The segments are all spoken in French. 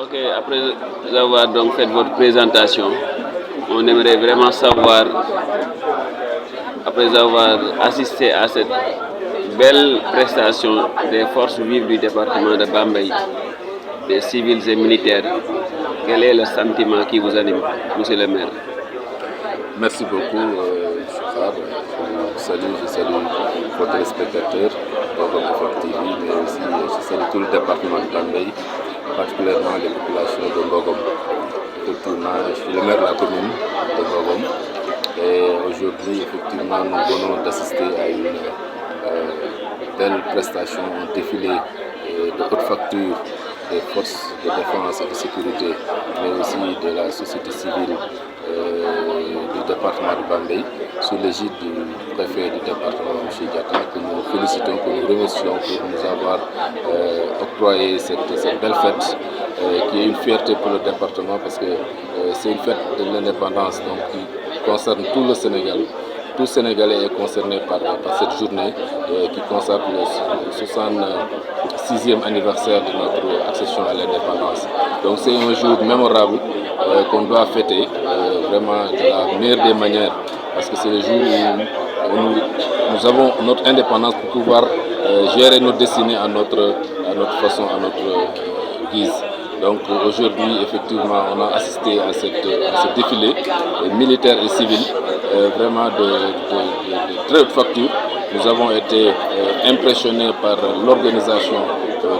Ok, après avoir donc fait votre présentation, on aimerait vraiment savoir, après avoir assisté à cette belle prestation des forces vives du département de Bambay, des civils et militaires, quel est le sentiment qui vous anime, monsieur le maire? Merci beaucoup, Choukhar. Je salue vos téléspectateurs de votre Effect TV, mais aussi je salue tout le département de Bambay, particulièrement les populations de Ngogom. Effectivement, je suis le maire de la commune de Ngogom et aujourd'hui, effectivement, nous venons d'assister à une belle prestation, un défilé de haute facture des forces de défense et de sécurité, mais aussi de la société civile du département de Bambay, sous l'égide du préfet du département, M. Diata, que nous félicitons, que nous remercions pour nous avoir octroyé cette belle fête, qui est une fierté pour le département parce que c'est une fête de l'indépendance qui concerne tout le Sénégal. Tout Sénégalais est concerné par cette journée qui concerne le 66e anniversaire de notre accession à l'indépendance. Donc c'est un jour mémorable qu'on doit fêter vraiment de la meilleure des manières parce que c'est le jour où nous avons notre indépendance pour pouvoir gérer nos destinées à notre façon, à notre guise. Donc aujourd'hui, effectivement, on a assisté à ce défilé militaire et civil, vraiment de très haute facture. Nous avons été impressionnés par l'organisation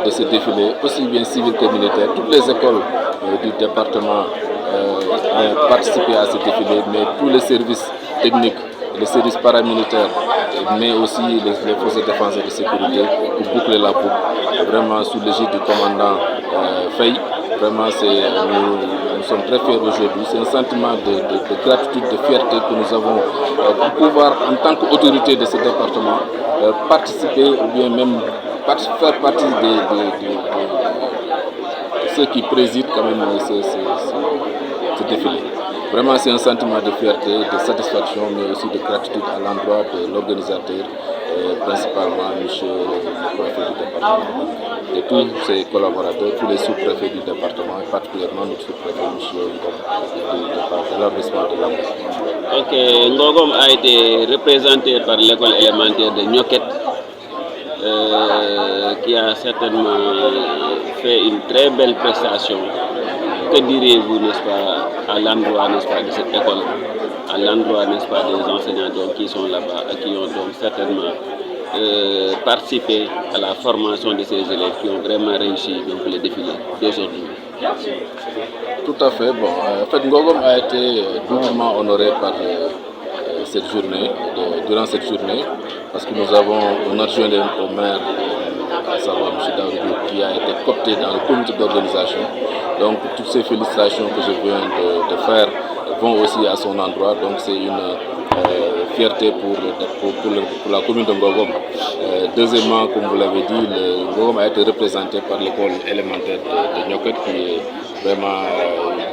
de ce défilé, aussi bien civil que militaire. Toutes les écoles du département ont participé à ce défilé, mais tous les services techniques, les services paramilitaires, mais aussi les forces de défense et de sécurité pour boucler la boucle, vraiment sous l'égide du commandant Faye. Vraiment, nous sommes très fiers aujourd'hui. C'est un sentiment de gratitude, de fierté que nous avons pour pouvoir, en tant qu'autorité de ce département, participer ou bien même faire partie de ceux qui président quand même ce défilé. Vraiment, c'est un sentiment de fierté, de satisfaction, mais aussi de gratitude à l'endroit de l'organisateur, principalement M. le préfet du département, et tous ses collaborateurs, tous les sous-préfets du département, et particulièrement notre sous-préfet M. de l'arrondissement de Lambe. Ok, Ngogom a été représenté par l'école élémentaire de Nyoket, qui a certainement fait une très belle prestation. Que diriez-vous, n'est-ce pas, à l'endroit, n'est-ce pas, de cette école, à l'endroit, n'est-ce pas, des enseignants donc, qui sont là-bas et qui ont donc certainement participé à la formation de ces élèves qui ont vraiment réussi donc, le défilé d'aujourd'hui? Tout à fait. Bon, en fait, Ngogom a été doublement honoré par cette journée, durant cette journée, parce que nous avons un adjoint au maire, à savoir M. Daoudou, qui a été coopté dans le comité d'organisation. Donc toutes ces félicitations que je viens de faire vont aussi à son endroit. Donc c'est une fierté pour la commune de Ngogom. Deuxièmement, comme vous l'avez dit, Ngogom a été représenté par l'école élémentaire de Nyoket qui est vraiment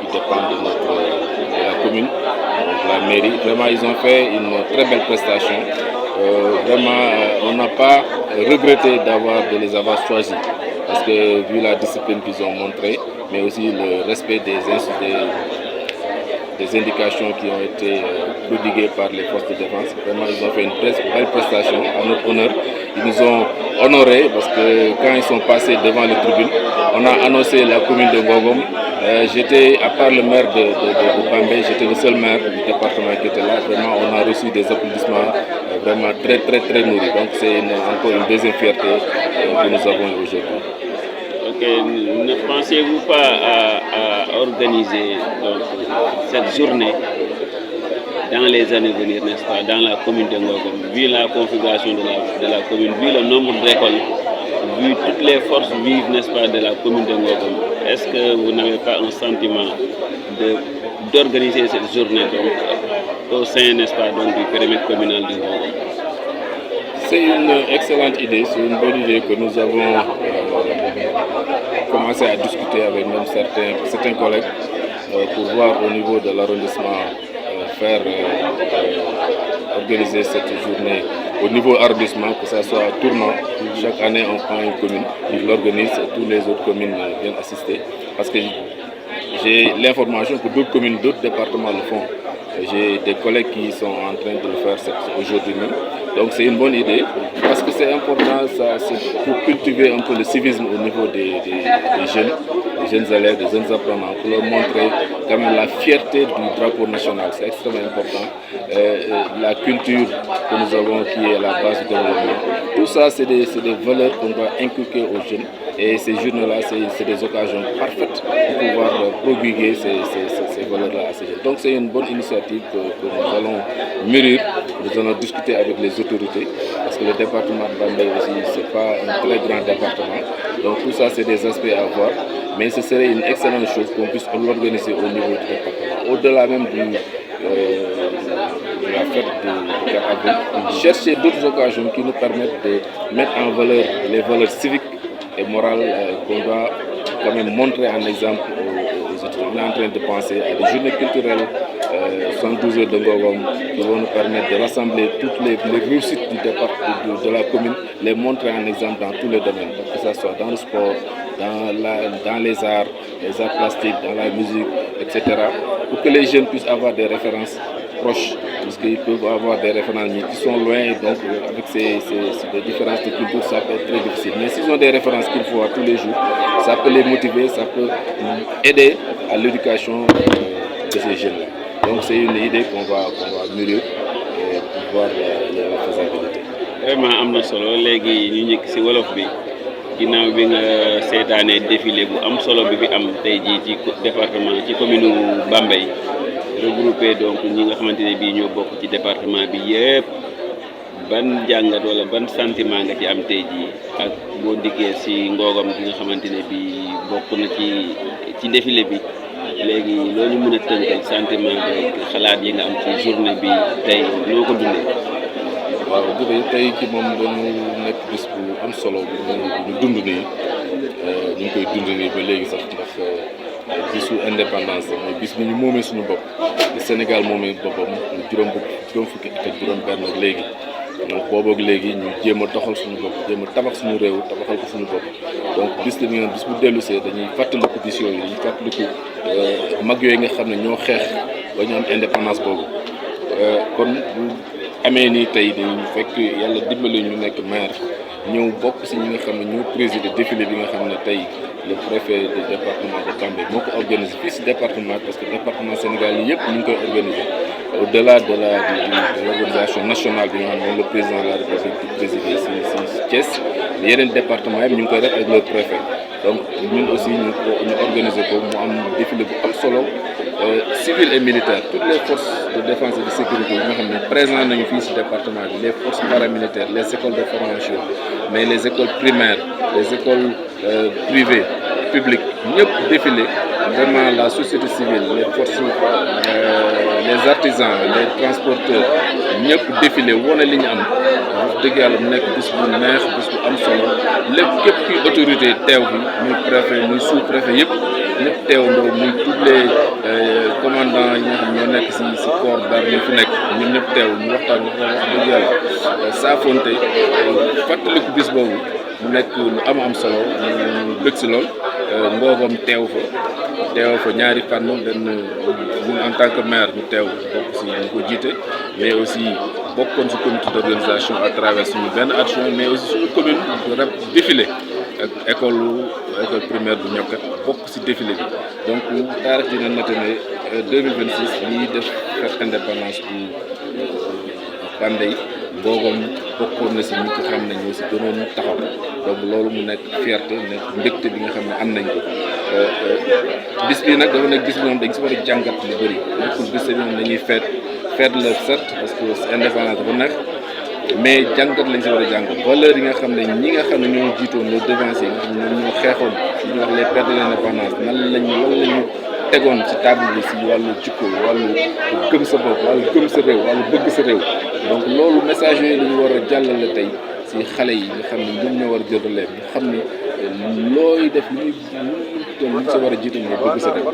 qui dépend de la commune, de la mairie. Vraiment, ils ont fait une très belle prestation. Vraiment, on n'a pas regretté de les avoir choisis parce que vu la discipline qu'ils ont montrée, mais aussi le respect des indications qui ont été prodiguées par les forces de défense. Vraiment, ils ont fait une belle prestation à notre honneur. Ils nous ont honorés parce que quand ils sont passés devant les tribunes, on a annoncé la commune de Ngogom. J'étais, à part le maire de Bambay, j'étais le seul maire du département qui était là. Vraiment, on a reçu des applaudissements vraiment très, très, très nourris. Donc, c'est encore une deuxième fierté que nous avons aujourd'hui. Ok, ne pensez-vous pas à organiser donc, cette journée dans les années à venir, n'est-ce pas, dans la commune de Ngogom, vu la configuration de la commune, vu le nombre d'écoles, vu toutes les forces vives, n'est-ce pas, de la commune de Ngogom, est-ce que vous n'avez pas un sentiment d'organiser cette journée donc, au sein, n'est-ce pas, donc, du périmètre communal de Ngogom? C'est une excellente idée, c'est une bonne idée que nous avons commencé à discuter avec même certains collègues pour voir au niveau de l'arrondissement faire organiser cette journée au niveau arrondissement, que ça soit tournant. Chaque année, on prend une commune, on l'organise, toutes les autres communes viennent assister. Parce que j'ai l'information que d'autres communes, d'autres départements le font. J'ai des collègues qui sont en train de le faire aujourd'hui même. Donc c'est une bonne idée parce que c'est important, c'est pour cultiver un peu le civisme au niveau des jeunes élèves, des jeunes apprenants, pour leur montrer quand même la fierté du drapeau national. C'est extrêmement important. La culture que nous avons qui est la base du développement. Tout ça, c'est des valeurs qu'on doit inculquer aux jeunes. Et ces journées-là, c'est des occasions parfaites pour pouvoir prodiguer ces valeurs-là à ces jeunes. Donc c'est une bonne initiative que nous allons mûrir, nous allons discuter avec les autorités, parce que le département de Bambey aussi, c'est pas un très grand département. Donc tout ça, c'est des aspects à voir, mais ce serait une excellente chose qu'on puisse l'organiser au niveau du département. Au-delà même de la fête de 4 avril, chercher d'autres occasions qui nous permettent de mettre en valeur les valeurs civiques et morales qu'on doit quand même montrer en exemple aux autres. On est en train de penser à des journées culturelles, 72 heures de Ngogom, qui vont nous permettre de rassembler toutes les réussites du département, de la commune, les montrer en exemple dans tous les domaines, que ce soit dans le sport, dans les arts plastiques, dans la musique, etc. Pour que les jeunes puissent avoir des références proches, parce qu'ils peuvent avoir des références qui sont loin, et donc avec ces différences de culture, ça peut être très difficile. Mais s'ils ont des références qu'il faut à tous les jours, ça peut les motiver, ça peut aider à l'éducation de ces jeunes-là. Donc c'est une idée qu'on va mûrir pour voir la faisabilité. Vraiment am na solo léegi ñu njëkk ci wolof bi ginnaaw bi nga seetaanee défilé bu am solo bi fi am tey jii ci département ci commune Bambey regroupé donc ñi nga xamante ne bii ñoo bokk ci département bi yëpp ban jàngat wala ban sentiment nga ci am tey jii ak boo dikkee ci Ngogom gi nga xamante ne bii bokk na ci défilé bi léegi loolu mën a tënkal sentiment bi xalaat yi nga am ci journée bi tey noo ko dundee. waaw jërëjëf tey ci moom dañu nekk bis bu am solo bu ñu dund nii ñu ngi koy dund nii ba léegi sax ndax bisu indépendance la mooy bis bi ñu moomee suñu bopp le Sénégal moomee boppam ñu juróom fukki at ak juróom benn ak léegi donc boobu ak léegi ñu jéem a doxal suñu bopp jéem a tabax suñu réew tabaxal ko suñu bopp donc bis la ñu bis bu dellusee dañuy fàttaliku bis yooyu dañuy fàttaliku mag yooyu nga xam ne ñoo xeex ba ñu am indépendance boobu kon amee nii tey dañu fekk yàlla dimbali ñu nekk maire ñëw bokk si ñi nga xam ne ñoo présider défilé bi nga xam ne tey le préfet du département de Bambey moo ko organisé fii si département parce que département Sénégal yi yëpp ñu ngi koy organisé au-delà de l'organisation nationale bi nga xam ne moom le président de la République di présider si Thiès yeneen département yëpp ñu ngi koy def avec le préfet donc ñun aussi ñu organisé ko mu am défilé bu am solo civil et militaire toutes les forces de défense et de sécurité yi nga xam ne présent nañu fii si département bi les forces paramilitaires les écoles de formation mais les écoles primaires les écoles privées publiques ñëpp défilé vraiment la société civile les forces les artisans les transporteurs ñëpp défilé wane li ñu am wax dëgg yàlla mu nekk bis bu neex bis bu am solo lépp képp kuy autorité teew bi muy préfet muy sous-préfet yëpp ñëpp teewandoo muy tous les commandants yi nga xam ñoo nekk si corps d'armée fi nekk ñun ñëpp teew ñu waxtaan wax dëgg yàlla saafonte fàttaliku bis boobu mu nekk lu am solo ñu bëgg si lool Ngogom teew fa ñaari fànn benn ñun en tant que maire ñu teew bokk si ñu ko jiite mais aussi bokkoon si comité d'organisation à travers suñu benn action mais aussi suñu commune rek défilé ak école primaire bu Ñokkat bokk si défilé bi donc taarix dina noté ne 2026 ñuy def fête indépendance bu Bambey Ngogom bokkoon na si ñi ko xam ne ñoo si gënoon taxaw donc loolu mu nekk fierté nekk mbégte bi nga xam ne am nañ ko bis bi nag dafa nekk bis bi ñoom dañ si war a jàngat lu bëri nekkul bis bi ñoom dañuy fête la certes parce que indépendance dafa nekk mais jàngat lañ si war a jàngat valeur yi nga xam ne ñi nga xam ne ñoo jiitoon nos devanciers yi nga xam ne ñoom ñoo xeexoon ñu wax les pères de l'indépendance lan lañu tegoon ci table bi si wàllu jikko wàllu gëm sa bopp wàllu gëm sa réew wàllu bëgg sa réew donc loolu message yooyu la ñu war a jàllale tey si xale yi nga xam ne ñoom ñoo war a jël relève ñu xam ne looy def lu muy toll lu sa war a jiital mooy bëgg sa réew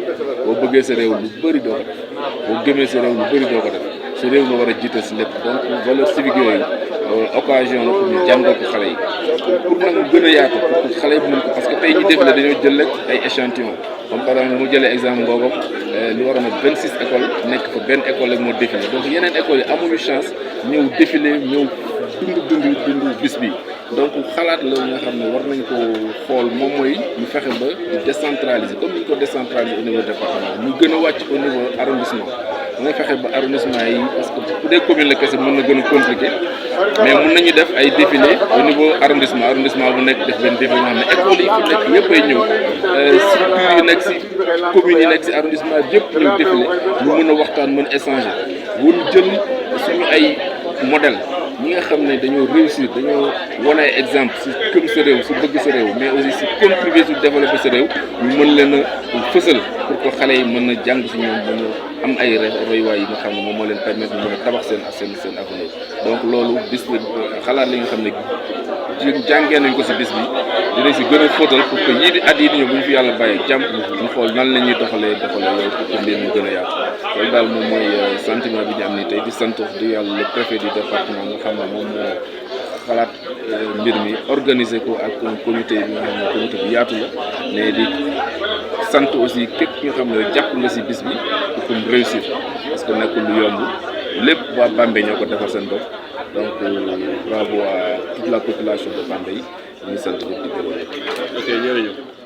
boo bëggee sa réew lu bëri doo ko def boo gëmee sa réew lu bëri doo ko def sa réew nga war a jiital si lépp donc valeur civique yooyu occasion la pour ñu jàngal ko xale yi pour nag mu gën a yaatu pour que xale yi mën ko parce que tey ñu def la dañoo jël rek ay échantillon comme par exemple mu jëlee exemple ngoogam lu war a mat 26 écoles nekk fa benn école rek moo défilé donc yeneen écoles yi amuñu chance ñëw défilé ñëw dund bis bi donc xalaat la nga xam ne war nañ ko xool moom mooy ñu fexe ba décentraliser comme ni ñu ko décentraliser au niveau département ñu gën a wàcc au niveau arrondissement nga fexe ba arrondissement yi parce que bu dee commune la kese mën na gën a compliqué mais mën nañu def ay défilé au niveau arrondissement bu nekk def benn défilé nga xam ne école yi fi nekk yëpp ay ñëw structure yi nekk si commune yi nekk si arrondissement bi yëpp ñëw défilé ñu mën a waxtaan mën a échanger bu ñu jël suñu ay modèle ñi nga xam ne dañoo réussir dañoo wane ay exemple si gëm sa réew si bëgg sa réew mais aussi si contribuer si développer sa réew ñu mën leen a fësal pour que xale yi mën a jàng si ñoom mën a am ay royuwaay yi nga xam ne moom moo leen permettre ñu mën a tabax seen avenir donc loolu bis xalaat li nga xam ne jàngee nañ ko si bis bi dinañ si gën a fóotal pour que yii di at yi di ñëw bu ñu fi yàlla bàyyee jàmm ñu xool nan la ñuy doxalee loolu pour que mbir mi gën a yaatu loolu daal moom mooy sentiment bi ñu am ni tey di sant wax di yàlla le préfet du département nga xam ne moom moo xalaat mbir mi organiser ko ak comité bi nga xam ne comité bi yaatu la mais di sant aussi képp ki nga xam ne jàpp nga si bis bi pour mu réussir parce que nekkul lu yomb lépp waa Bambey ñoo ko defar seen bopp donc bravo à toute la population de Bambey ñu ngi sant ñëpp di gërëm. ok jërëjëf.